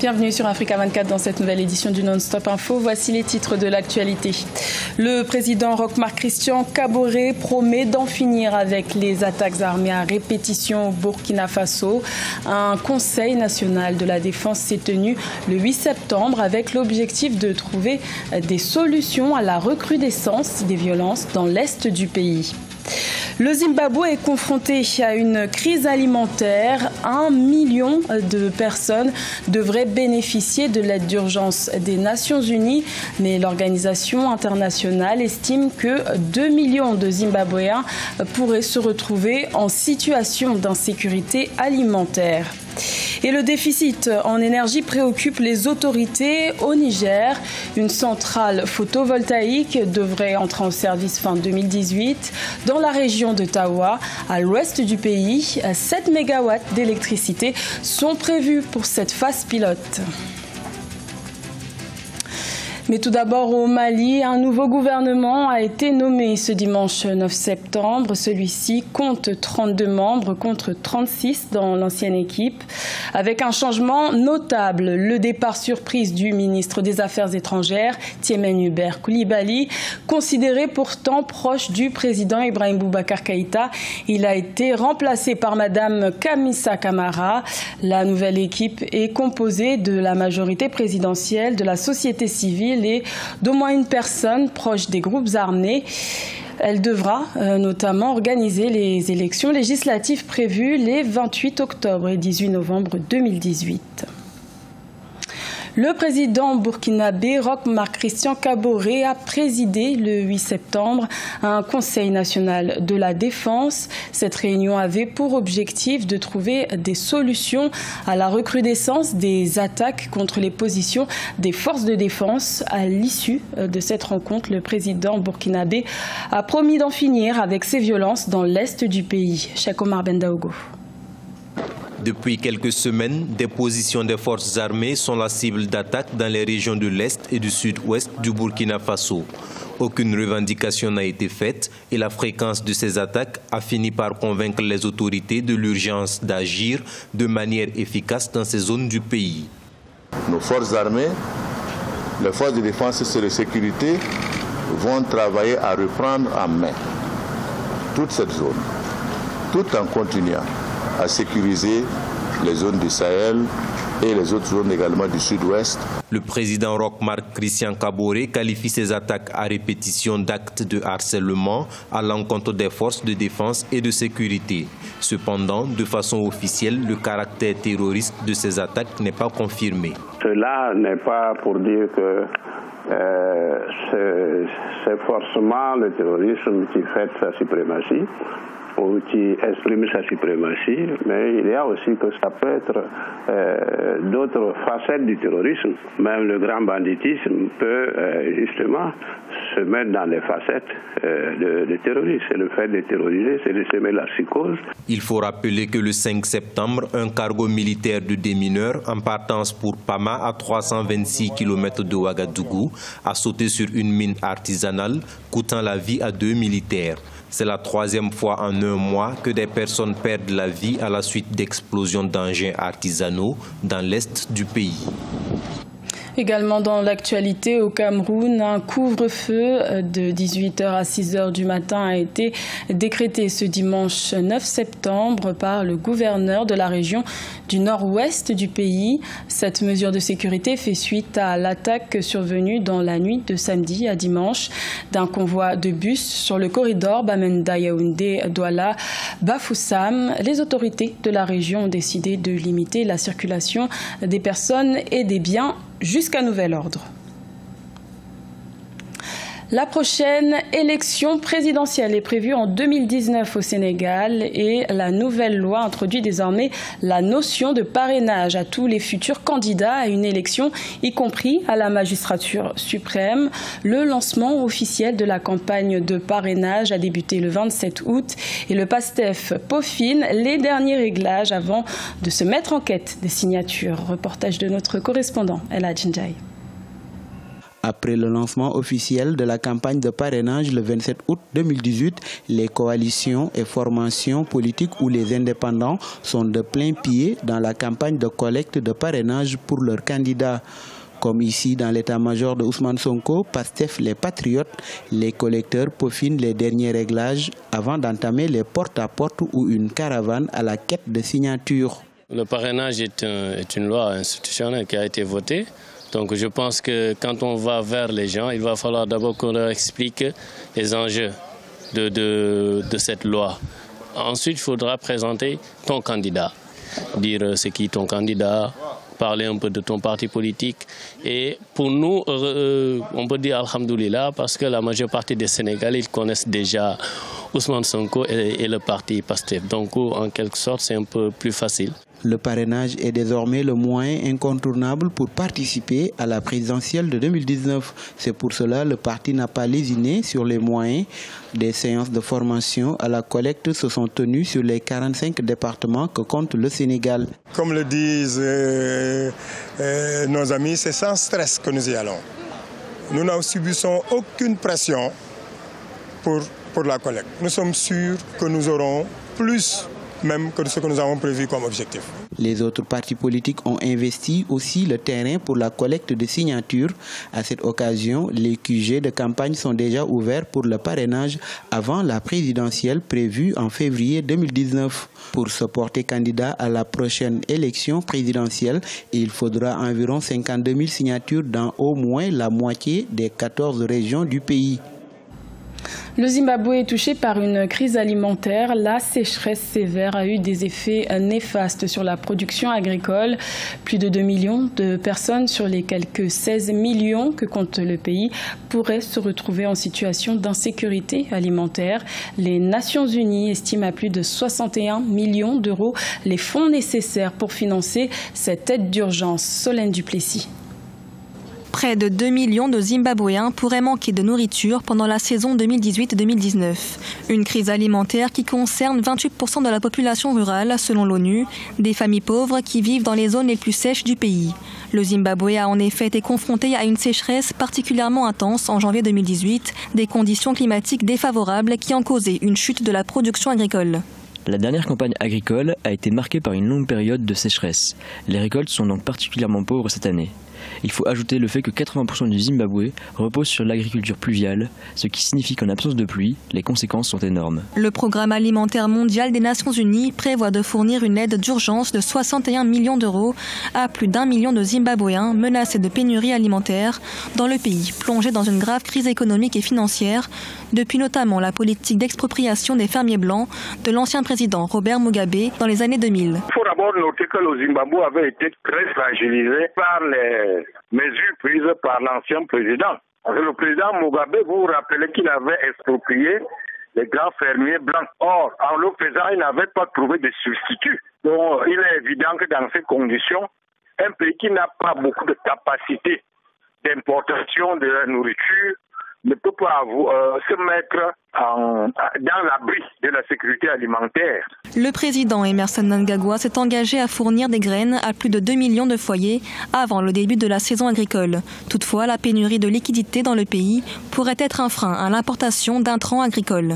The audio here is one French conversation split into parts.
Bienvenue sur Africa 24 dans cette nouvelle édition du Non-Stop Info. Voici les titres de l'actualité. Le président Roch Marc Christian Kaboré promet d'en finir avec les attaques armées à répétition au Burkina Faso. Un conseil national de la défense s'est tenu le 8 septembre avec l'objectif de trouver des solutions à la recrudescence des violences dans l'est du pays. Le Zimbabwe est confronté à une crise alimentaire. 1 million de personnes devraient bénéficier de l'aide d'urgence des Nations Unies, mais l'organisation internationale estime que 2 millions de Zimbabwéens pourraient se retrouver en situation d'insécurité alimentaire. Et le déficit en énergie préoccupe les autorités au Niger. Une centrale photovoltaïque devrait entrer en service fin 2018. Dans la région de Tawa, à l'ouest du pays, 7 MW d'électricité sont prévus pour cette phase pilote. Mais tout d'abord au Mali, un nouveau gouvernement a été nommé ce dimanche 9 septembre. Celui-ci compte 32 membres contre 36 dans l'ancienne équipe. Avec un changement notable, le départ surprise du ministre des Affaires étrangères, Tiemen Hubert Coulibaly, considéré pourtant proche du président Ibrahim Boubacar Keïta. Il a été remplacé par Madame Kamisa Camara. La nouvelle équipe est composée de la majorité présidentielle, de la société civile et d'au moins une personne proche des groupes armés. Elle devra notamment organiser les élections législatives prévues les 28 octobre et 18 novembre 2018. Le président burkinabé Roch Marc Christian Kaboré a présidé le 8 septembre un conseil national de la défense. Cette réunion avait pour objectif de trouver des solutions à la recrudescence des attaques contre les positions des forces de défense. À l'issue de cette rencontre, le président burkinabé a promis d'en finir avec ces violences dans l'est du pays. Cheikh Omar Bendaogo. Depuis quelques semaines, des positions des forces armées sont la cible d'attaques dans les régions de l'Est et du Sud-Ouest du Burkina Faso. Aucune revendication n'a été faite et la fréquence de ces attaques a fini par convaincre les autorités de l'urgence d'agir de manière efficace dans ces zones du pays. Nos forces armées, les forces de défense et de sécurité vont travailler à reprendre en main toute cette zone, tout en continuant à sécuriser les zones du Sahel et les autres zones également du Sud-Ouest. Le président Roch Marc Christian Kaboré qualifie ces attaques à répétition d'actes de harcèlement à l'encontre des forces de défense et de sécurité. Cependant, de façon officielle, le caractère terroriste de ces attaques n'est pas confirmé. Cela n'est pas pour dire que c'est forcément le terrorisme qui fait sa suprématie ou qui exprime sa suprématie, mais il y a aussi que ça peut être d'autres facettes du terrorisme. Même le grand banditisme peut justement se mettre dans les facettes de terrorisme. C'est le fait de terroriser, c'est de semer la psychose. Il faut rappeler que le 5 septembre, un cargo militaire de démineurs en partance pour Pama à 326 km de Ouagadougou a sauté sur une mine artisanale, coûtant la vie à 2 militaires. C'est la 3e fois en un mois que des personnes perdent la vie à la suite d'explosions d'engins artisanaux dans l'est du pays. Également dans l'actualité au Cameroun, un couvre-feu de 18h à 6h du matin a été décrété ce dimanche 9 septembre par le gouverneur de la région du nord-ouest du pays. Cette mesure de sécurité fait suite à l'attaque survenue dans la nuit de samedi à dimanche d'un convoi de bus sur le corridor Bamenda-Yaoundé-Douala-Bafoussam. Les autorités de la région ont décidé de limiter la circulation des personnes et des biens jusqu'à nouvel ordre. La prochaine élection présidentielle est prévue en 2019 au Sénégal et la nouvelle loi introduit désormais la notion de parrainage à tous les futurs candidats à une élection, y compris à la magistrature suprême. Le lancement officiel de la campagne de parrainage a débuté le 27 août et le PASTEF peaufine les derniers réglages avant de se mettre en quête des signatures. Reportage de notre correspondant El Hadji Ndiaye. Après le lancement officiel de la campagne de parrainage le 27 août 2018, les coalitions et formations politiques ou les indépendants sont de plein pied dans la campagne de collecte de parrainage pour leurs candidats. Comme ici dans l'état-major de Ousmane Sonko, Pastef les Patriotes, les collecteurs peaufinent les derniers réglages avant d'entamer les porte-à-porte ou une caravane à la quête de signatures. Le parrainage est une loi institutionnelle qui a été votée. Donc je pense que quand on va vers les gens, il va falloir d'abord qu'on leur explique les enjeux de cette loi. Ensuite, il faudra présenter ton candidat, dire c'est qui ton candidat, parler un peu de ton parti politique. Et pour nous, on peut dire alhamdoulilah parce que la majeure partie des Sénégalais ils connaissent déjà Ousmane Sonko et le parti Pastef. Donc en quelque sorte, c'est un peu plus facile. Le parrainage est désormais le moyen incontournable pour participer à la présidentielle de 2019. C'est pour cela que le parti n'a pas lésiné sur les moyens. Des séances de formation à la collecte se sont tenues sur les 45 départements que compte le Sénégal. Comme le disent nos amis, c'est sans stress que nous y allons. Nous n'en subissons aucune pression pour la collecte. Nous sommes sûrs que nous aurons plus même que ce que nous avons prévu comme objectif. Les autres partis politiques ont investi aussi le terrain pour la collecte de signatures. À cette occasion, les QG de campagne sont déjà ouverts pour le parrainage avant la présidentielle prévue en février 2019. Pour se porter candidat à la prochaine élection présidentielle, il faudra environ 52 000 signatures dans au moins la moitié des 14 régions du pays. Le Zimbabwe est touché par une crise alimentaire. La sécheresse sévère a eu des effets néfastes sur la production agricole. Plus de 2 millions de personnes sur les quelques 16 millions que compte le pays pourraient se retrouver en situation d'insécurité alimentaire. Les Nations Unies estiment à plus de 61 millions d'euros les fonds nécessaires pour financer cette aide d'urgence. Solène Duplessis. Près de 2 millions de Zimbabwéens pourraient manquer de nourriture pendant la saison 2018-2019. Une crise alimentaire qui concerne 28% de la population rurale, selon l'ONU, des familles pauvres qui vivent dans les zones les plus sèches du pays. Le Zimbabwe a en effet été confronté à une sécheresse particulièrement intense en janvier 2018, des conditions climatiques défavorables qui ont causé une chute de la production agricole. La dernière campagne agricole a été marquée par une longue période de sécheresse. Les récoltes sont donc particulièrement pauvres cette année. Il faut ajouter le fait que 80% du Zimbabwe repose sur l'agriculture pluviale, ce qui signifie qu'en absence de pluie, les conséquences sont énormes. Le Programme alimentaire mondial des Nations Unies prévoit de fournir une aide d'urgence de 61 millions d'euros à plus d'1 million de Zimbabwéens menacés de pénurie alimentaire dans le pays, plongé dans une grave crise économique et financière, depuis notamment la politique d'expropriation des fermiers blancs de l'ancien président Robert Mugabe dans les années 2000. Il faut d'abord noter que le Zimbabwe avait été très fragilisé par les mesures prises par l'ancien président. Le président Mugabe, vous vous rappelez qu'il avait exproprié les grands fermiers blancs. Or, en le faisant, il n'avait pas trouvé de substitut. Donc, il est évident que dans ces conditions, un pays qui n'a pas beaucoup de capacité d'importation de la nourriture ne peut pas se mettre dans l'abri de la sécurité alimentaire. Le président Emmerson Mnangagwa s'est engagé à fournir des graines à plus de 2 millions de foyers avant le début de la saison agricole. Toutefois, la pénurie de liquidités dans le pays pourrait être un frein à l'importation d'intrants agricoles.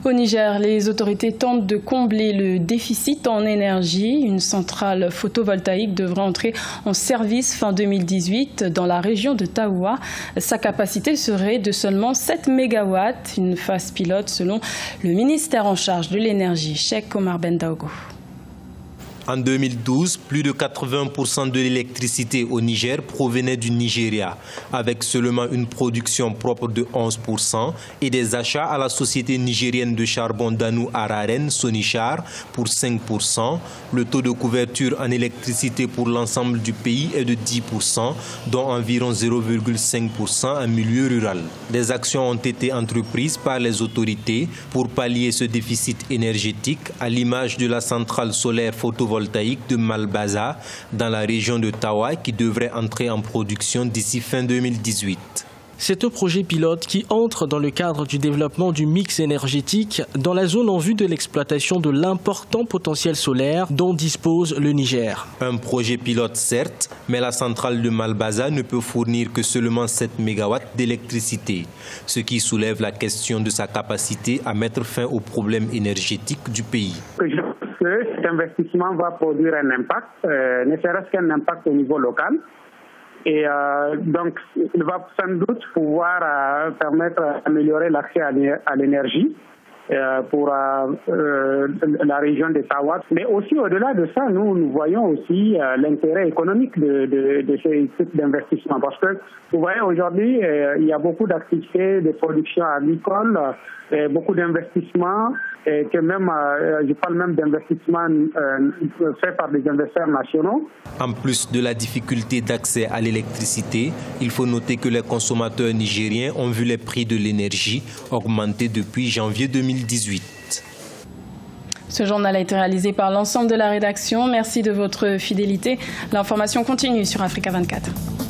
Au Niger, les autorités tentent de combler le déficit en énergie. Une centrale photovoltaïque devrait entrer en service fin 2018 dans la région de Taoua. Sa capacité serait de seulement 7 MW, une phase pilote selon le ministère en charge de l'énergie, Cheikh Omar Ben Daogo. En 2012, plus de 80% de l'électricité au Niger provenait du Nigeria, avec seulement une production propre de 11% et des achats à la société nigérienne de charbon Danou Araren, Sonichar, pour 5%. Le taux de couverture en électricité pour l'ensemble du pays est de 10%, dont environ 0,5% en milieu rural. Des actions ont été entreprises par les autorités pour pallier ce déficit énergétique, à l'image de la centrale solaire photovoltaïque de Malbaza dans la région de Tawa qui devrait entrer en production d'ici fin 2018. C'est un projet pilote qui entre dans le cadre du développement du mix énergétique dans la zone en vue de l'exploitation de l'important potentiel solaire dont dispose le Niger. Un projet pilote certes, mais la centrale de Malbaza ne peut fournir que seulement 7 MW d'électricité, ce qui soulève la question de sa capacité à mettre fin aux problèmes énergétiques du pays. Je pense que cet investissement va produire un impact, ne serait-ce qu'un impact au niveau local. Et donc, il va sans doute pouvoir permettre d'améliorer l'accès à l'énergie pour la région de Tawa. Mais aussi, au-delà de ça, nous voyons aussi l'intérêt économique de ces types d'investissements. Parce que, vous voyez, aujourd'hui, il y a beaucoup d'activités de production agricole, beaucoup d'investissements, que même, je parle même d'investissements faits par des investisseurs nationaux. En plus de la difficulté d'accès à l'électricité, il faut noter que les consommateurs nigériens ont vu les prix de l'énergie augmenter depuis janvier 2018. Ce journal a été réalisé par l'ensemble de la rédaction. Merci de votre fidélité. L'information continue sur Africa 24.